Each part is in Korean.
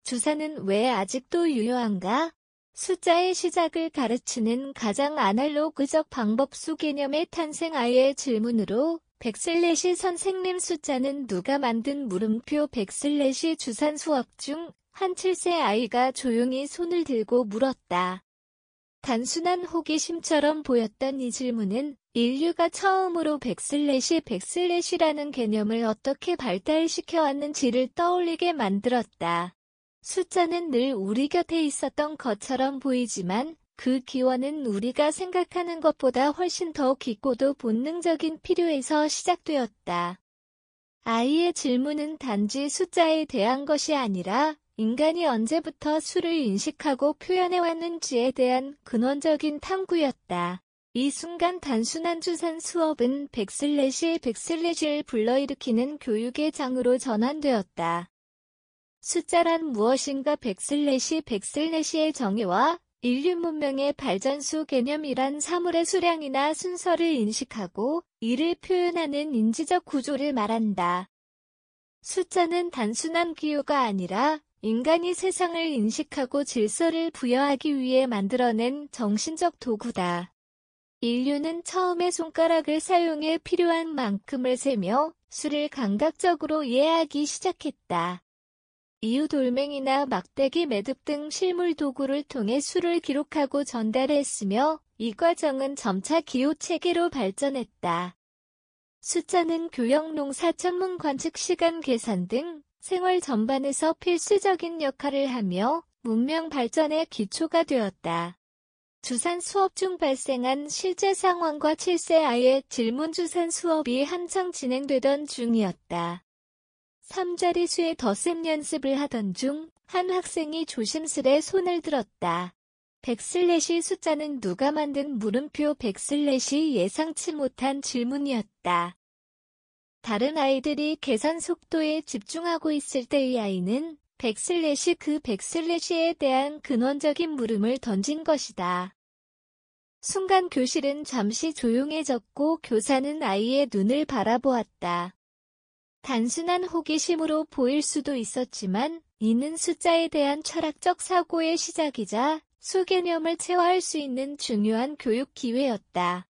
주사는 왜 아직도 유효한가? 숫자의 시작을 가르치는 가장 아날로그적 방법 수 개념의 탄생 아이의 질문으로 백슬래시 선생님 숫자는 누가 만든 물음표 백슬래시 주산 수업 중 한 7세 아이가 조용히 손을 들고 물었다. 단순한 호기심처럼 보였던 이 질문은 인류가 처음으로 백슬래시라는 개념을 어떻게 발달시켜 왔는지를 떠올리게 만들었다. 숫자는 늘 우리 곁에 있었던 것처럼 보이지만 그 기원은 우리가 생각하는 것보다 훨씬 더 깊고도 본능적인 필요에서 시작되었다. 아이의 질문은 단지 숫자에 대한 것이 아니라 인간이 언제부터 수를 인식하고 표현해왔는지에 대한 근원적인 탐구였다. 이 순간 단순한 주산 수업은 백슬래시를 불러일으키는 교육의 장으로 전환되었다. 숫자란 무엇인가 백슬래시의 정의와 인류 문명의 발전수 개념이란 사물의 수량이나 순서를 인식하고 이를 표현하는 인지적 구조를 말한다. 숫자는 단순한 기호가 아니라 인간이 세상을 인식하고 질서를 부여하기 위해 만들어낸 정신적 도구다. 인류는 처음에 손가락을 사용해 필요한 만큼을 세며 수를 감각적으로 이해하기 시작했다. 이후 돌멩이나 막대기 매듭 등 실물 도구를 통해 수를 기록하고 전달했으며 이 과정은 점차 기호 체계로 발전했다. 숫자는 교역, 농사, 천문, 관측, 시간 계산 등 생활 전반에서 필수적인 역할을 하며 문명 발전의 기초가 되었다. 주산 수업 중 발생한 실제 상황과 7세 아이의 질문 주산 수업이 한창 진행되던 중이었다. 3자리 수의 덧셈 연습을 하던 중 한 학생이 조심스레 손을 들었다. 백슬래시 숫자는 누가 만든 물음표 백슬래시 예상치 못한 질문이었다. 다른 아이들이 계산 속도에 집중하고 있을 때 이 아이는 백슬래시에 대한 근원적인 물음을 던진 것이다. 순간 교실은 잠시 조용해졌고 교사는 아이의 눈을 바라보았다. 단순한 호기심으로 보일 수도 있었지만 이는 숫자에 대한 철학적 사고의 시작이자 수 개념을 체화할 수 있는 중요한 교육 기회였다.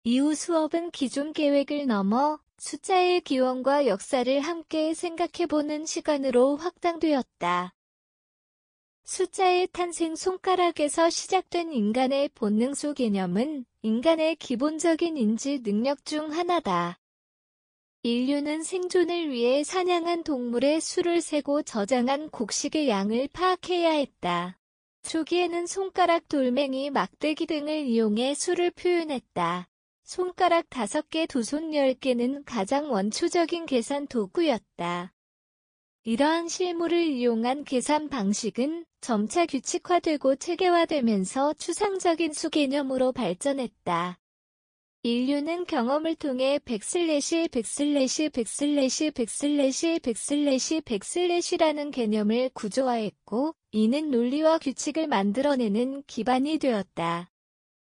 이후 수업은 기존 계획을 넘어 숫자의 기원과 역사를 함께 생각해보는 시간으로 확장되었다. 숫자의 탄생 손가락에서 시작된 인간의 본능수 개념은 인간의 기본적인 인지 능력 중 하나다. 인류는 생존을 위해 사냥한 동물의 수를 세고 저장한 곡식의 양을 파악해야 했다. 초기에는 손가락, 돌멩이, 막대기 등을 이용해 수를 표현했다. 손가락 5개, 두 손 10개는 가장 원초적인 계산 도구였다. 이러한 실물을 이용한 계산 방식은 점차 규칙화되고 체계화되면서 추상적인 수 개념으로 발전했다. 인류는 경험을 통해 백슬래시라는 개념을 구조화했고, 이는 논리와 규칙을 만들어내는 기반이 되었다.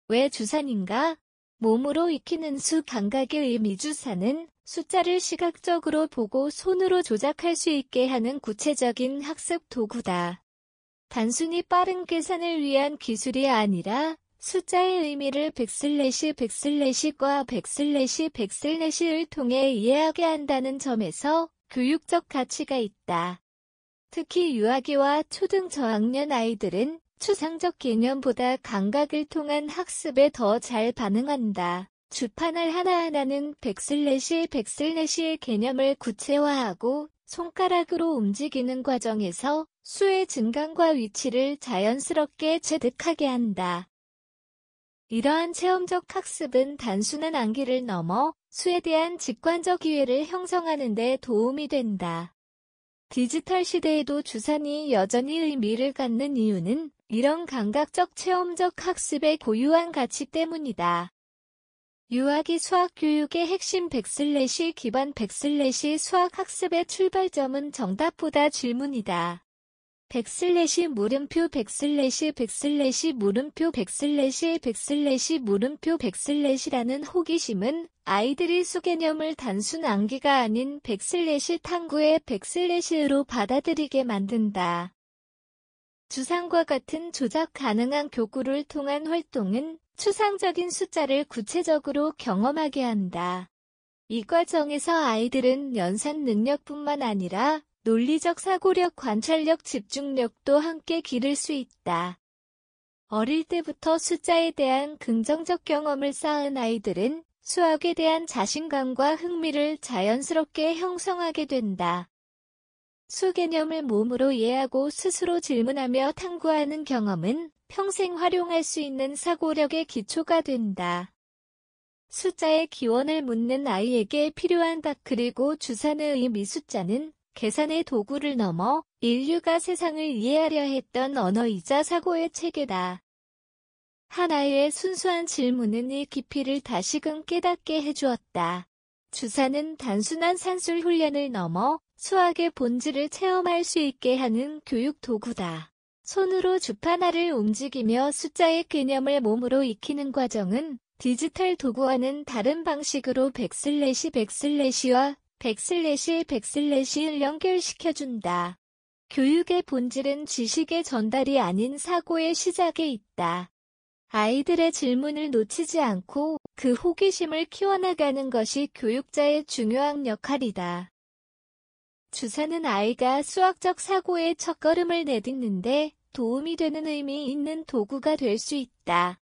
왜 주산인가? 몸으로 익히는 수 감각의 의미. 주사는 숫자를 시각적으로 보고 손으로 조작할 수 있게 하는 구체적인 학습 도구다. 단순히 빠른 계산을 위한 기술이 아니라 숫자의 의미를 백슬래시과 백슬래시를 통해 이해하게 한다는 점에서 교육적 가치가 있다. 특히 유아기와 초등 저학년 아이들은 추상적 개념보다 감각을 통한 학습에 더 잘 반응한다. 주판을 하나하나는 백슬래시의 개념을 구체화하고 손가락으로 움직이는 과정에서 수의 증감과 위치를 자연스럽게 체득하게 한다. 이러한 체험적 학습은 단순한 암기를 넘어 수에 대한 직관적 이해를 형성하는 데 도움이 된다. 디지털 시대에도 주산이 여전히 의미를 갖는 이유는 이런 감각적 체험적 학습의 고유한 가치 때문이다. 유아기 수학 교육의 핵심 백슬래시 기반 백슬래시 수학 학습의 출발점은 정답보다 질문이다. 백슬래시 물음표 백슬래시 물음표 백슬래시 물음표 백슬래시라는 호기심은 아이들이 수 개념을 단순 암기가 아닌 백슬래시 탐구의 백슬래시로 받아들이게 만든다. 주상과 같은 조작 가능한 교구를 통한 활동은 추상적인 숫자를 구체적으로 경험하게 한다. 이 과정에서 아이들은 연산 능력뿐만 아니라 논리적 사고력, 관찰력, 집중력도 함께 기를 수 있다. 어릴 때부터 숫자에 대한 긍정적 경험을 쌓은 아이들은 수학에 대한 자신감과 흥미를 자연스럽게 형성하게 된다. 수 개념을 몸으로 이해하고 스스로 질문하며 탐구하는 경험은 평생 활용할 수 있는 사고력의 기초가 된다. 숫자의 기원을 묻는 아이에게 필요한 닭 그리고 주산의 의미. 숫자는 계산의 도구를 넘어 인류가 세상을 이해하려 했던 언어이자 사고의 체계다. 한 아이의 순수한 질문은 이 깊이를 다시금 깨닫게 해주었다. 주사는 단순한 산술 훈련을 넘어 수학의 본질을 체험할 수 있게 하는 교육 도구다. 손으로 주파나를 움직이며 숫자의 개념을 몸으로 익히는 과정은 디지털 도구와는 다른 방식으로 백슬래시와 백슬래시를 연결시켜준다. 교육의 본질은 지식의 전달이 아닌 사고의 시작에 있다. 아이들의 질문을 놓치지 않고 그 호기심을 키워나가는 것이 교육자의 중요한 역할이다. 주사는 아이가 수학적 사고의 첫걸음을 내딛는데 도움이 되는 의미 있는 도구가 될 수 있다.